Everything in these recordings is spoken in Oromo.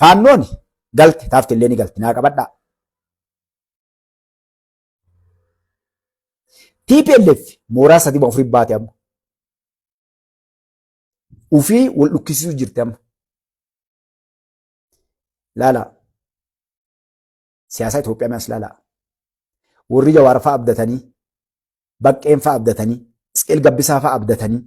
Faannoon galte taaftillee ni galte naa qabadhaa. TPLF mooraa 3 baate amma. Ufii wal dhukkisiisu jirti amma. Laala. Siyaasa Itoophiyaa mi'as laala. Warri Jawaar fa'aa abdatanii, Baqqeen fa'aa abdatanii, Isqeel Gabbisaa fa'aa abdatanii,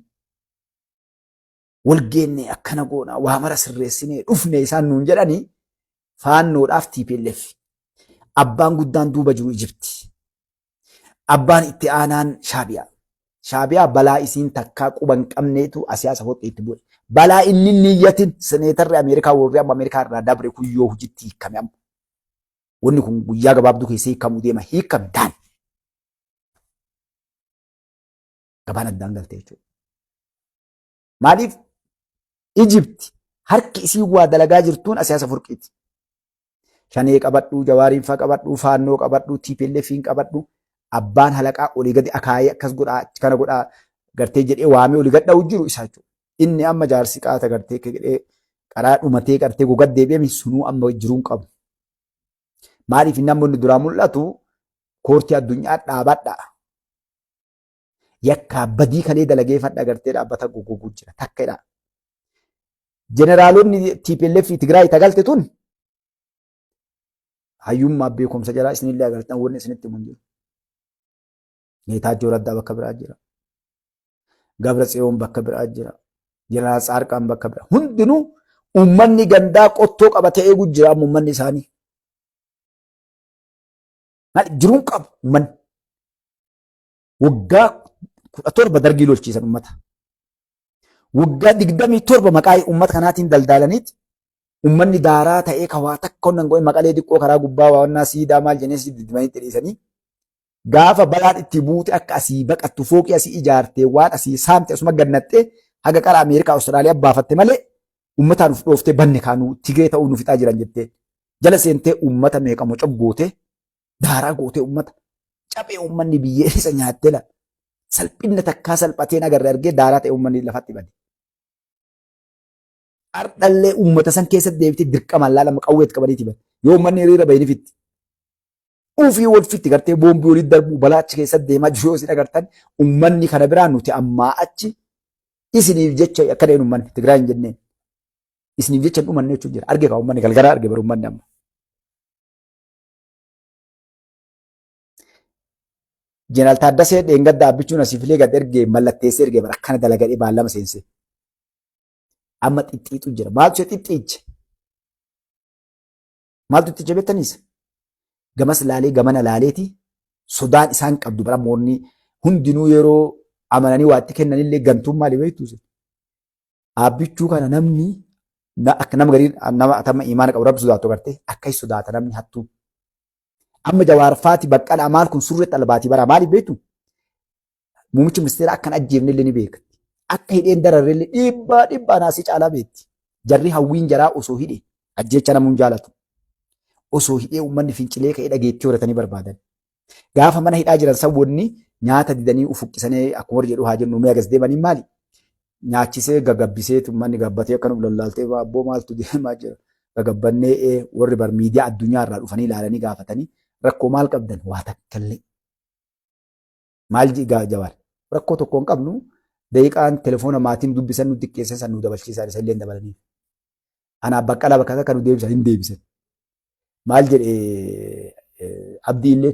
wal geennee akkana goonaa waa mara sirreessinee dhufne isaan nuun jedhanii faannoodhaaf TPLF. Abbaan guddaan duuba jiru Ijipti. Abbaan itti aanaan Shaabiyaa. Shaabiyaa balaa isiin takkaa quban qabneetu asiyaasa hodhee itti bu'e. Balaa inni niyyatin seneetarri Ameerikaa warri amma Ameerikaa irraa dabre kun yoo hojiitti hiikame amma. Wanni kun guyyaa gabaabduu keessaa hiikamuu deema. Hiikame daan. Gabaan addaan galtee jechuudha. Maaliif Ijipti harki isii waa dalagaa jirtuun asiyaasa furqiiti. Shanee qabadhuu, Jawaariin fa'aa qabadhuu, Faannoo qabadhuu, TPLFiin qabadhuu. Abbaan halaqaa olii gadi akaayee akkas godhaa kana godhaa gartee jedhee waamee olii gad dha'u jiru isaa jechuudha. Inni amma jaarsi qaata gartee jedhee qaraa dhumatee gartee gogad deebi'ame sunuu amma jiruun qabu. Maaliif namoonni duraa mul'atu koortii addunyaa dhaabadha. Yakkaa badii kalee dalageeffadha gartee dhaabbata gogoguu jira takkedha. Jeneraalonni TPLF Tigraay tagalte tun hayyummaa beekumsa jalaa isinillee agartan wanni isinitti mun jiru. Geetaachoo Raddaa bakka biraa jira. Gabra Tsiyoon bakka biraa jira. Jeneraal Tsaarqaan bakka biraa. Hundinuu uummanni gandaa qottoo qabatee eegu jira uummanni isaanii. Jiruun qabu uummanni. Waggaa 17 dargii lolchiisan uummata. Waggaa 27 maqaa uummata kanaatiin daldalaniiti. Uummanni daaraa ta'ee kawaa takka onnan go'e maqalee xiqqoo karaa gubbaa waannaa siidaa maal jennee didimanitti dhiisanii. Gaafa balaan itti buute akka asii baqattu fooqii asii ijaartee waan asii saamte asuma gannattee haga qara Ameerikaa Awustiraaliyaa baafatte malee uummataan uf dhooftee banne kaanuu Tigree ta'uu nu fixaa jiran jettee jala seentee uummata meeqamoo cabgootee daaraa gootee uummata caphee uummanni biyyee isa nyaattee la salphinna takkaa salphateen agarra argee daaraa ta'e uummanni lafatti bane. Ardhallee uummata san keessatti deebitee dirqamaan laalama qawweetti qabaniiti bane yoo uummanni hiriira bahee ni fitti. Ufii wal fitti gartee boombii walitti darbu balaa achi keessatti deemaa jiru yoo isin agartan uummanni kana biraan nuti ammaa achi isiniif jecha akka ta'een uummanni Tigraay hin jenneen isiniif jecha hin dhumanne jechuun jira arge kaa uummanni galgala arge bara uummanni amma. Jeneraal Taaddasee dheengadda abbichuun asii filee gad ergee mallatteessee ergee bara akkana dalagadhee baallama seensee amma xixxiitu jira maaltu ishee xixxiiche maaltu xixxiiche beektaniisa. Gamas laalee gamana laaleeti sodaan isaan qabdu bara moonni hundinuu yeroo amananii waatti kennanillee gantuun maali beektuusi. Abbichuu kana namni akka nama garii nama atama imaana qabu rabbi sodaatu gartee akka hin sodaata namni hattuu. Amma Jawaarfaati Baqqalaa maal kun surreetti albaatii bara maaliif beektu? Muummichi ministeera akkan ajjeefnellee ni beekti. Akka hidheen dararreellee dhibbaa naasii caalaa beekti. Jarri hawwiin jaraa osoo hidhe ajjeecha namuun jaalatu. Osoo hidhee uummanni fincilee ka'ee dhageettii horatanii barbaadan. Gaafa mana hidhaa jiran saboonni nyaata didanii ufuqqisanii akkuma warri jedhu haa jennu mee agas deemanii maali? Nyaachisee gagabbisee uummanni gabbatee akka nu lallaaltee abboo maaltu deemaa jira? Gagabbannee warri bar miidiyaa addunyaa irraa dhufanii ilaalanii gaafatanii rakkoo maal qabdan waa takkallee. Maal Jawaar rakkoo tokko hin qabnu daqiiqaan telefoona maatiin dubbisan nu xiqqeessan san nu dabalchiisan isa illee hin dabalaniif. Anaaf Baqqalaa bakka akka nu deebisan hin deebisan. Maal jedhee abdii illee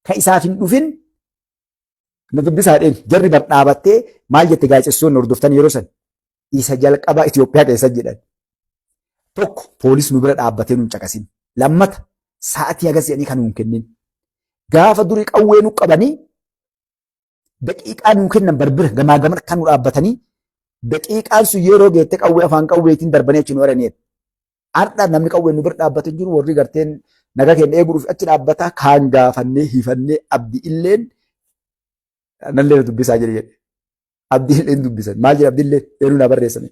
kan isaaf hin dhufin na dubbisaadheen jarri bar dhaabattee maal jette gaazexeessitoonni hordoftan yeroo san isa jalqabaa Itoophiyaa keessa jedhan tokko poolis nu bira dhaabbatee nu caqasin lammata sa'atii agas jedhanii kan nuun kennin gaafa durii qawwee nu qabanii daqiiqaa nu kennan barbira gamaa gamana kan nu dhaabbatanii daqiiqaan sun yeroo geette qawwee afaan qawweetiin darbanii achi nu araneet. Har'a namni qawwee nu bira dhaabbatu jiru warri garteen nagaa keenya eeguudhaaf achi dhaabbata kaan gaafannee hifannee abdii illeen nallee dubbisaa jedhe. Abdii illeen dubbisan maal jedhe abdii illeen eenyu na barreessame.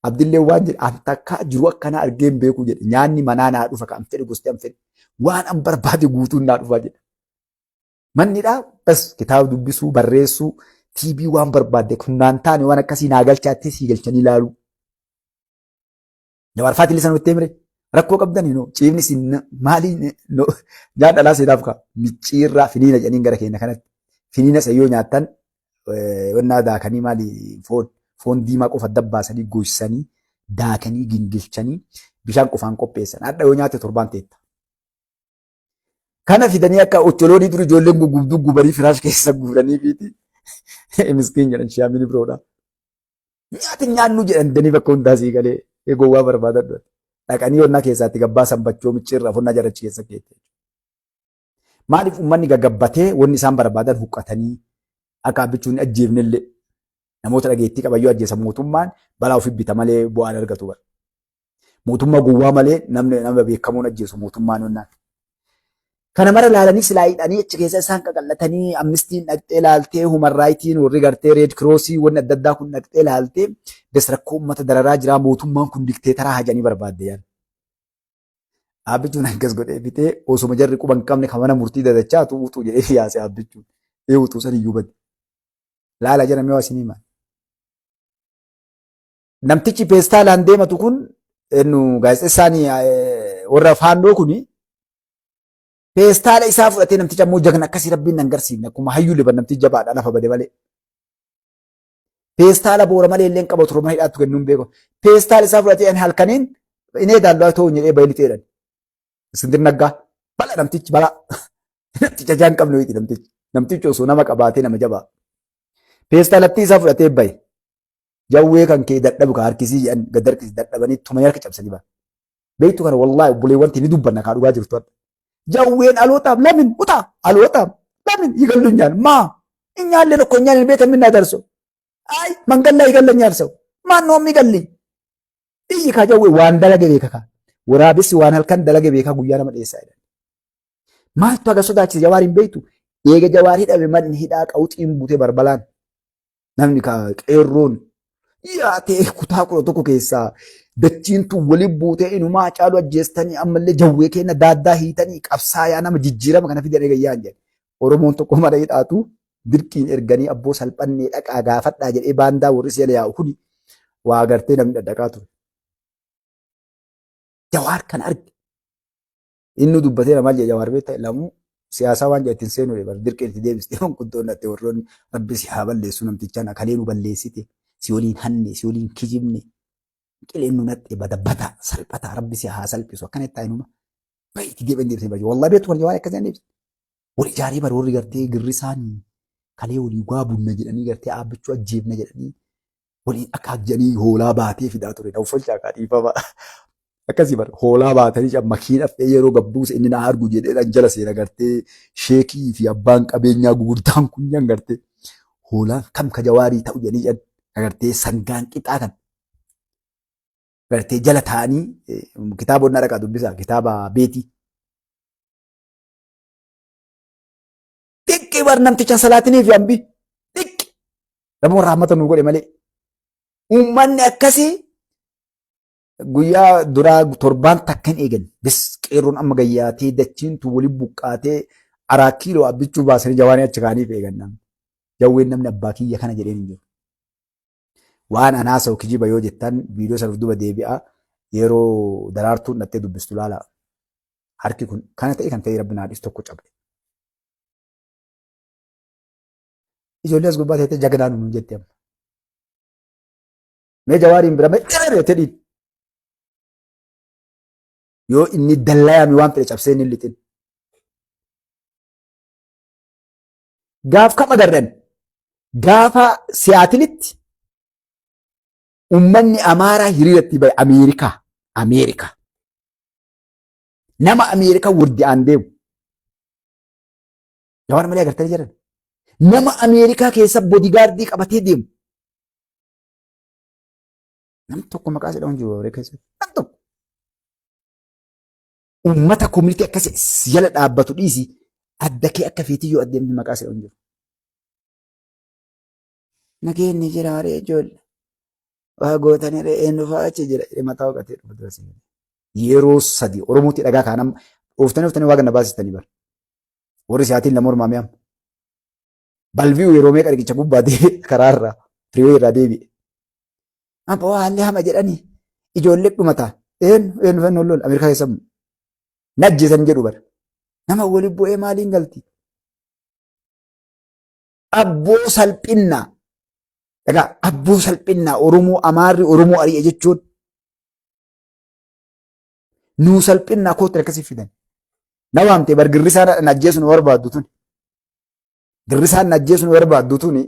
Abdii illeen waan jedhe an takka jiru akkanaa argeen beekuu jedhe nyaanni manaa naa dhufa kan fedhe gosti an fedhe waan an barbaade guutuun naa dhufa jedhe. Mannidhaa bas kitaaba dubbisuu barreessuu TV waan barbaadde kunnaan taane waan akkasii naa galchaatti sii galchanii ilaaluu. Jawaar faatii lisan itti himre rakkoo qabdanii no ciifni isin maali no nyaata dhalaa seetaaf ka micciirraa finiina jedhaniin gara keenya kanatti finiina sayyoo nyaattan wannaa daakanii maali foon diimaa qofa dabbaasanii goysanii daakanii gingilchanii bishaan qofaan qopheessan hadha yoo nyaate torbaan teetta. Kana fidanii akka ocholoonii dur ijoolleen gugubduu gubanii firaash keessa guuranii fiiti miskiin jedhan shaamini biroodha. Nyaati nyaannu jedhan danii bakka hundaa sii galee gowwaa barbaadan dhaqanii onnaa keessaatti gabbaa sanbachoo micciirraa fonnaa jarachi keessa keette. Maaliif uummanni gagabbatee wanni isaan barbaadan huqqatanii akka abbichuun ajjeefnellee namoota dhageettii qabayyoo ajjeesan mootummaan balaa ofii bita malee bu'aan argatu bara. Mootummaa gowwaa malee nama beekamuun ajjeesu mootummaan onnaan. Kana mara ilaalanii silaa hidhanii achi keessa isaan qaqallatanii amnistiin dhaqxee ilaaltee human raayitiin warri gartee reed kiroosii wanni adda addaa kun dhaqxee ilaaltee des rakkoo uummata dararaa jiraa mootummaan kun dikteetaraa hajanii barbaadde yaala. Abbichuun akkas godhee bitee osuma jarri quba hin qabne kan mana murtii dadachaa tuutu jedhee yaase abbichuun eewutuu san iyyuu bade. Laala jedhamee waa isinii maal. Namtichi peestaalaan deematu kun gaazexeessaan warra faannoo kuni peestaala isaa fudhatee namticha ammoo jagna akkasii rabbiin nan garsiifne akkuma hayyuu liban namtichi jabaadha lafa bade malee. Peestaala boora malee illee qabatu rooma hidhaattu kennuun beeku. Peestaala isaa fudhatee halkaniin inni daallaa ta'uu jedhee bayliteedhan. Isindir naggaa bala namtichi bala namticha jaan qabne wayiti namtichi osoo nama qabaatee nama jabaa. Peestaalatti isaa fudhatee baye. Jawwee kan kee dadhabu ka harkisii jedhan gad harkisii dadhabanii tuma harka cabsanii ba'a. Beektu kana wallaahi obboleewwanti ni dubbanna kaa dhugaa jirtu. Jawween alootaaf lamin utaa alootaaf lamin yigallu nyaan maa inyaalle tokko nyaan beeta minna darso. Ay mangalla yigalla nyaarso maan noommi galli. Iyyi kaa jawwee waan dalage beeka kaa. Waraabessi waan halkan dalage beekaa guyyaa nama dhiyeessaa jedhan. Maaltu aga sodaachise jawaar hin beektu. Eega jawaar hidhame manni hidhaa qawuxiin buutee barbalaan. Namni kaa qeerroon yaatee kutaa 11 keessaa dachiintu waliin buutee inumaa caalu ajjeestanii ammallee jawwee kenna daaddaa hiitanii qabsaayaa nama jijjiirama kana fidanii gayyaan jedhe. Oromoon tokko mara hidhaatu dirqiin erganii abboo salphannee dhaqaa gaafadhaa jedhee baandaa warri seela yaa'u kuni waa agartee namni dhadhaqaa ture. Jawaar kan arge inni dubbatee namaa jedhe jawaar beektaa lamuu siyaasaa waan jedhe ittiin seenuu dha dirqiin itti deebistee guddoon dhatte warroonni rabbi si haa balleessu namtichaan akalee nu balleessite si waliin hanne si waliin kijibne qileen nu naxxee bada salphataa rabbi si haa salphisu akkana itti taa'inuma baay'ee deebiin deebisee baay'ee wallaahi beektu waan akkasii deebisee warri ijaarii bara warri gartee girri isaanii kalee walii waa bunna jedhanii gartee aabbichuu ajjeefna jedhanii waliin akka ajjanii hoolaa baatee fidaa ture dhawfalchaa kaa dhiifama. Akkasii bara hoolaa baatanii makiinaaf yeroo gabbuusa inni na argu jedhee jala seena gartee sheekii fi abbaan qabeenyaa gurguddaan kunneen gartee hoolaan kam ka jawaarii ta'u jedhanii gartee sangaan qixaa kan gartee jala taa'anii kitaaba onnaa dhaqaa dubbisaa kitaaba beetii. Xiqqii bar namticha salaatinii fi hambii xiqqi nama rahmata nu godhe malee uummanni akkasii. Guyyaa duraa torbaan takkan eegan bis qeerroon amma gayyaatee dachiintu waliin buqqaatee araa kiiloo abbichuu baasanii jawaanii achi kaaniif eegan jawween namni abbaa kiyya kana jedheen hin jiru. Waan anaasa'u kijiba yoo jettan viidiyoo sana duuba deebi'a yeroo daraartuun dhattee dubbistu laala. Harki kun kana ta'e kan ta'e rabbi naadhis tokko cabe. Ijoollee as gubbaa ta'e jagnaan nu jette amma. Mee jawaariin bira mee dheerate dhiin. Yoo inni dallaayame waan fedhe cabsee inni lixin. Gaaf kam agarran gaafa siyaatilitti uummanni Amaaraa hiriiratti bahe Ameerikaa. Nama Ameerikaa wardi aan deemu. Jawaar malee agartanii jiran. Nama Ameerikaa keessa boodigaardii qabatee deemu. Nam tokko maqaa jedhamu jiru warree keessatti. Nam tokko. Uummata koominitii akkasii jala dhaabbatu dhiisi adda kee akka feetii yoo adeemni maqaa jedhamu jiru. Nageenyi jira haree ijoollee. Waa gootanii re'een dhufaa achi jira mataa hooqatee dhufu dura yeroo sadii Oromootti dhagaa kaanam ooftanii waa ganna baasistanii bara. Warri siyaatiin lama ormaa mi'am. Balbi'u yeroo meeqa riqicha gubbaa deebi'e karaarraa firiwee irraa deebi'e. Amma haalli hama jedhanii ijoollee dhumataa Eenyu fannoo lola Ameerikaa keessaa najjisan jedhu bara. Nama waliin bu'ee maaliin galti? Abboo salphinnaa. Egaa abboo salphinnaa Oromoo Amaarri Oromoo ari'e jechuun nuu salphinnaa kootti akkasii fidan. Na waamtee bar girrisaan ajjeesu nu barbaaddu tuni. Girrisaan ajjeesu nu barbaaddu tuni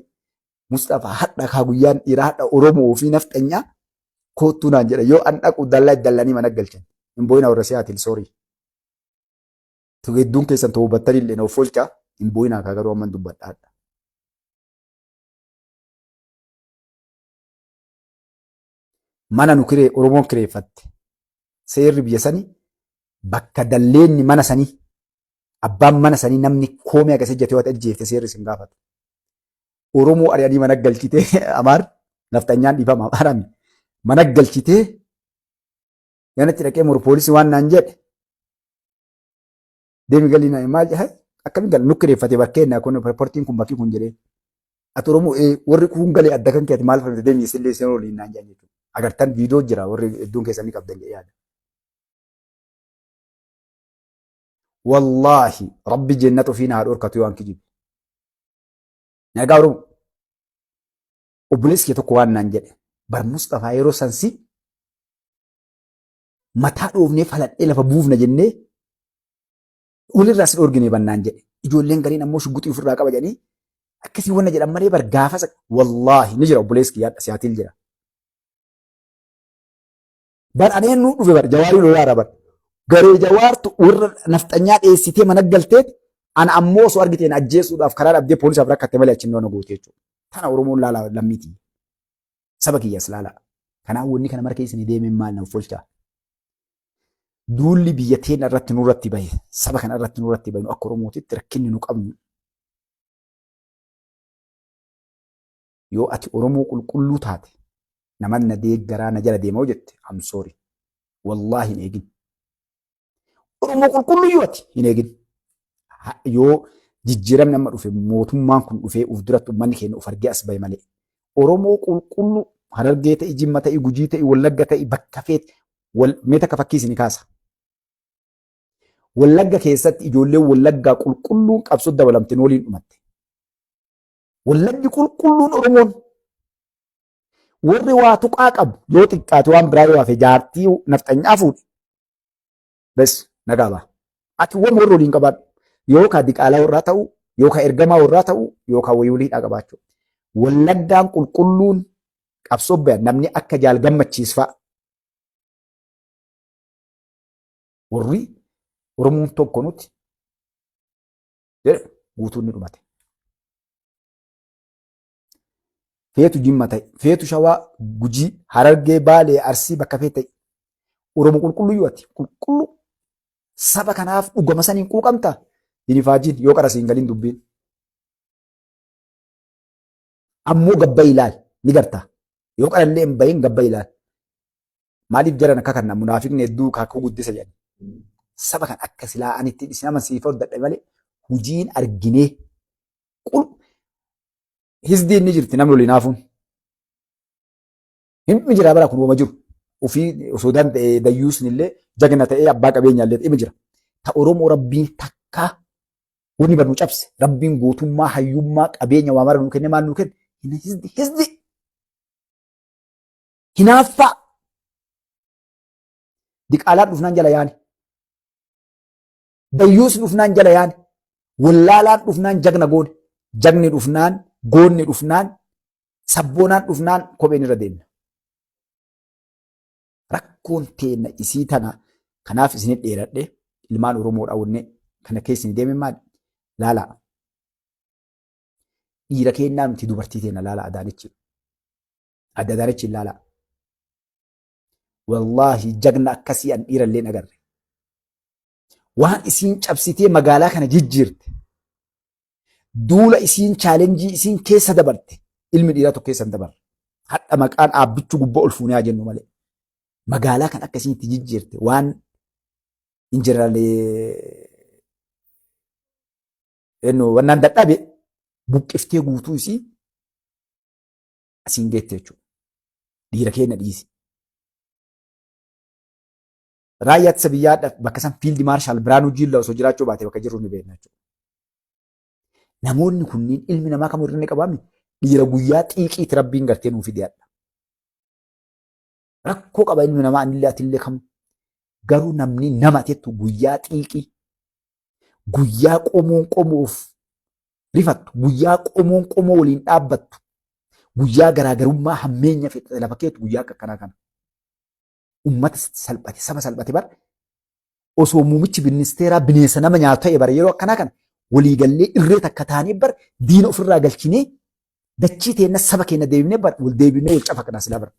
Mustafaa hadha kaa guyyaan dhiiraa hadha Oromoo fi nafxanyaa koottuu naan jedha yoo an dhaqu dallanii mana galchan. Hin boo'ina warra siyaatiin soorii. Hedduun keessan ta'uu battanii illee na of oolchaa hin boo'inaa kaa garuu amman dubbadhaadha. Mana nu Oromoon kireeffatte seerri biyya sanii bakka dalleenni mana sanii abbaan mana sanii namni koomee agarsiis jatee waan ajjeefte seerri sin gaafatu. Oromoo ari'anii mana galchitee Amaar nafxanyaan dhiifama Amaarami mana galchitee yanatti dhaqee poolisii waan naan jedhe deemi galii maal jedhe akkamiin gal nu kireeffate bakkeenna kun reportiin kun bakki kun jedhee ati Oromoo warri kun galee adda kan keeti maal fudhate deemi isillee seenuu waliin naan jedhan jechuudha. Agartan viidiyoo jira warri hedduun keessanii qabdan jedhee yaada. Wallaahi rabbi jennata ofiin haa dhorkatu waan kijibu. Nagaa Oromoo obboleessi kee tokko waan naan jedhe bar Mustafaa yeroo sansi mataa dhoofnee faladhee lafa buufna jennee walirraa si dhoorgine bannaan jedhe. Ijoolleen gariin ammoo shugguxii ofirraa qaba jedhanii akkasii wanna jedhan malee bar gaafasa wallaahi ni jira obboleessi kiyyaadha siyaatiin jira. Bar aneen nuu dhufe bar jawaarii lolaadha bar. Garee jawaartu warra nafxanyaa dheessitee mana galteet ana ammoo osoo argiteen ajjeesuudhaaf karaa dhabdee poolisaaf rakkatte malee achi noona goote jechuudha. Tana Oromoon laalaa lammiiti. Saba kiyyas laalaa. Kanaaf wanni kana mara keessanii deemeen maal na folchaa. Duulli biyya teenya irratti nurratti bahe saba kana irratti nurratti bahe akka Oromootitti rakkinni nu qabnu. Yoo ati Oromoo qulqulluu taate naman na deeggaraa na jala deemaa jette I'm sorry. Wallaahi hin eegin. Oromoo qulqulluu yoo ati hin eegin. Yoo jijjiiramni amma dhufe mootummaan kun dhufee uf duratti uummanni keenya uf argee as bahe malee. Oromoo qulqulluu Harargee ta'e, Jimma ta'e, Gujii ta'e, Wallagga ta'e bakka feete mee takka fakkii isin kaasa. Wallagga keessatti ijoolleen Wallaggaa qulqulluun qabsoo dabalamteen waliin dhumatte. Wallaggi qulqulluun Oromoon warri waa tuqaa qabu yoo xiqqaate waan biraa yoo hafe jaartii nafxanyaa fuudhe. Bes nagaa ba'a. Ati waan warra waliin qabaadhu yookaan diqaalaa warraa ta'u yookaan ergamaa warraa ta'u yookaan wayii waliidhaa qabaachuu. Wallaggaan qulqulluun qabsoo bayan namni akka jaal gammachiis fa'a. Warri Oromoon tokko nuti guutuun ni dhumate. Feetu Jimma ta'e, feetu Shawaa, Gujii, Harargee, Baalee, Arsii bakka feete ta'e. Oromoo qulqulluu yoo ati qulqulluu saba kanaaf dhugama saniin quuqamtaa hin faajiin yoo qara siin galiin dubbiin. Ammoo gabba ilaal ni gartaa. Yoo qarallee hin bahin gabba ilaal. Maaliif jaran akka kana munaafiqni hedduu kaakuu guddisa jedhan. Saba kan akka silaa anitti isin amansiifatu dadhabe malee hojiin arginee hisdiin ni jirti namni waliin haafuun. Himmi jira bara kun uuma jiru. Ofii osoo danda'e dayyuusni illee jagna ta'ee abbaa qabeenyaa illee himmi jira. Ta Oromoo rabbiin takkaa wanni bar nu cabse rabbiin gootummaa hayyummaa qabeenya waa mara nu kenne maal nu kenne hisdi hinaaffaa diqaalaan dhufnaan jala yaani dayyuusni dhufnaan jala yaani wallaalaan dhufnaan jagna goone jagni dhufnaan goonni dhufnaan sabboonaan dhufnaan kopheen irra deemna. Rakkoon teenna isii tana kanaaf isin dheeradhe ilmaan Oromoodha wonne kana keessa ni deeme maal laalaa. Dhiira kennaa miti dubartii teenna laalaa Adaanichi. Adda Adaanichi laalaa. Wallaahi jagna akkasii an dhiira illee agarre. Waan isiin cabsitee magaalaa kana jijjiirte. Duula isiin chaalenjii isiin keessa dabarte ilmi dhiiraa tokko keessa hin dabarre. Hadha maqaan aabbichu gubbaa ol fuunee haa jennu malee. Magaalaa kan akkasiin itti jijjiirte waan wannaan dadhabe buqqiftee guutuu isii asiin geette jechuudha. Dhiira keenya dhiisi. raayyaa ittisa biyyaa bakka san fiildi maarshaal Biraanuu Jiillaa osoo jiraachuu baate bakka jirru ni beekna jechuudha. Namoonni kunniin ilmi namaa kamuu irra ni qabaami dhiira guyyaa xiiqiiti rabbiin gartee nuuf fideedha. Rakkoo qaba ilmi namaa anillee atillee kamu. Garuu namni nama jettu guyyaa xiiqii guyyaa qomoon qomoof rifattu guyyaa qomoon qomoo waliin dhaabbattu guyyaa garaagarummaa hammeenya fixate lafa keetu guyyaa akka kanaa kana. Uummata salphate saba salphate bara osoo muumichi ministeeraa bineensa nama nyaatu ta'e bara yeroo akkanaa kana waliigallee irree takka taanee bara diina ofirraa galchinee dachii teenna saba keenya deebinee bara wal deebinee wal cafa kanaa silaa bara.